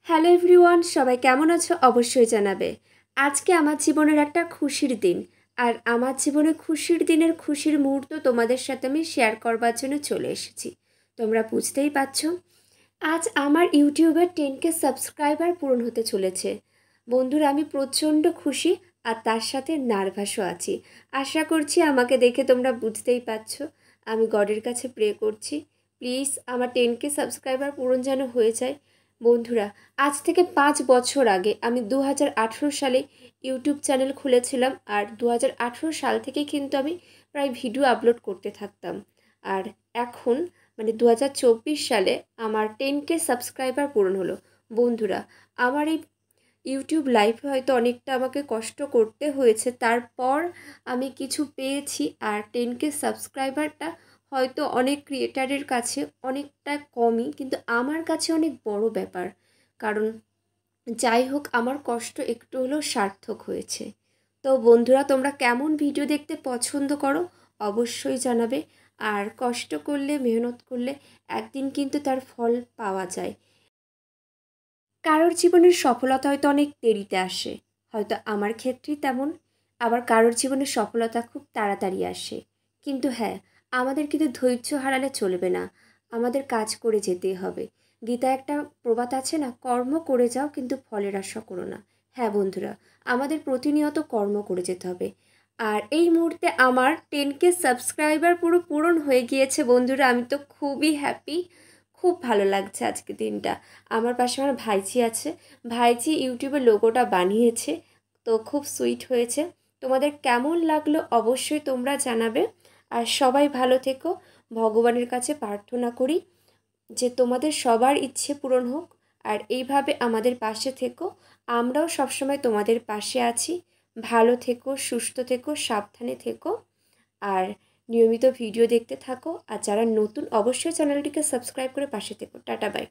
Hello everyone, সবাই কেমন আছো অবশ্যই জানাবে। আজকে আমার জীবনের একটা খুশির দিন, আর আমার জীবনে খুশির দিনের খুশির মুহূর্ত তোমাদের সাথে আমি শেয়ার করবার জন্য চলে এসেছি। তোমরা বুঝতেই পারছো, আজ আমার ইউটিউবের 10K সাবস্ক্রাইবার পূরণ হতে চলেছে। বন্ধুরা, আমি প্রচণ্ড খুশি আর তার সাথে নার্ভাসও আছি। আশা করছি আমাকে দেখে তোমরা বুঝতেই পারছো। আমি গডের কাছে প্রে করছি, প্লিজ আমার 10K সাবস্ক্রাইবার পূরণ যেন হয়ে যায়। বন্ধুরা, আজ থেকে 5 বছর আগে আমি 2018 সালে ইউটিউব চ্যানেল খুলেছিলাম, আর 2018 সাল থেকে কিন্তু আমি প্রায় ভিডিও আপলোড করতে থাকতাম। আর এখন মানে 2024 সালে আমার 10K সাবস্ক্রাইবার পূরণ হলো। বন্ধুরা, আমার এই ইউটিউব লাইফে হয়তো অনেকটা আমাকে কষ্ট করতে হয়েছে, তারপর আমি কিছু পেয়েছি। আর 10K সাবস্ক্রাইবারটা হয়তো অনেক ক্রিয়েটারের কাছে অনেকটা কমই, কিন্তু আমার কাছে অনেক বড় ব্যাপার। কারণ যাই হোক, আমার কষ্ট একটু হলেও সার্থক হয়েছে। তো বন্ধুরা, তোমরা কেমন ভিডিও দেখতে পছন্দ করো অবশ্যই জানাবে। আর কষ্ট করলে, মেহনত করলে একদিন কিন্তু তার ফল পাওয়া যায়। কারোর জীবনের সফলতা হয়তো অনেক দেরিতে আসে, হয়তো আমার ক্ষেত্রেই তেমন। আবার কারোর জীবনের সফলতা খুব তাড়াতাড়ি আসে। কিন্তু হ্যাঁ, আমাদের কিন্তু ধৈর্য হারালে চলবে না, আমাদের কাজ করে যেতেই হবে। গীতায় একটা প্রবাদ আছে না, কর্ম করে যাও কিন্তু ফলের আশা করো না। হ্যাঁ বন্ধুরা, আমাদের প্রতিনিয়ত কর্ম করে যেতে হবে। আর এই মুহূর্তে আমার 10K সাবস্ক্রাইবার পুরো পূরণ হয়ে গিয়েছে বন্ধুরা। আমি তো খুবই হ্যাপি, খুব ভালো লাগছে আজকে দিনটা। আমার পাশে আমার ভাইঝি আছে, ভাইঝি ইউটিউবের লোগোটা বানিয়েছে, তো খুব সুইট হয়েছে। তোমাদের কেমন লাগলো অবশ্যই তোমরা জানাবে। আর সবাই ভালো থেকো, ভগবানের কাছে প্রার্থনা করি যে তোমাদের সবার ইচ্ছে পূরণ হোক। আর এইভাবে আমাদের পাশে থেকো, আমরাও সবসময় তোমাদের পাশে আছি। ভালো থেকো, সুস্থ থেকো, সাবধানে থেকো, আর নিয়মিত ভিডিও দেখতে থাকো। আর যারা নতুন অবশ্যই চ্যানেলটিকে সাবস্ক্রাইব করে পাশে থেকো। Tata, by.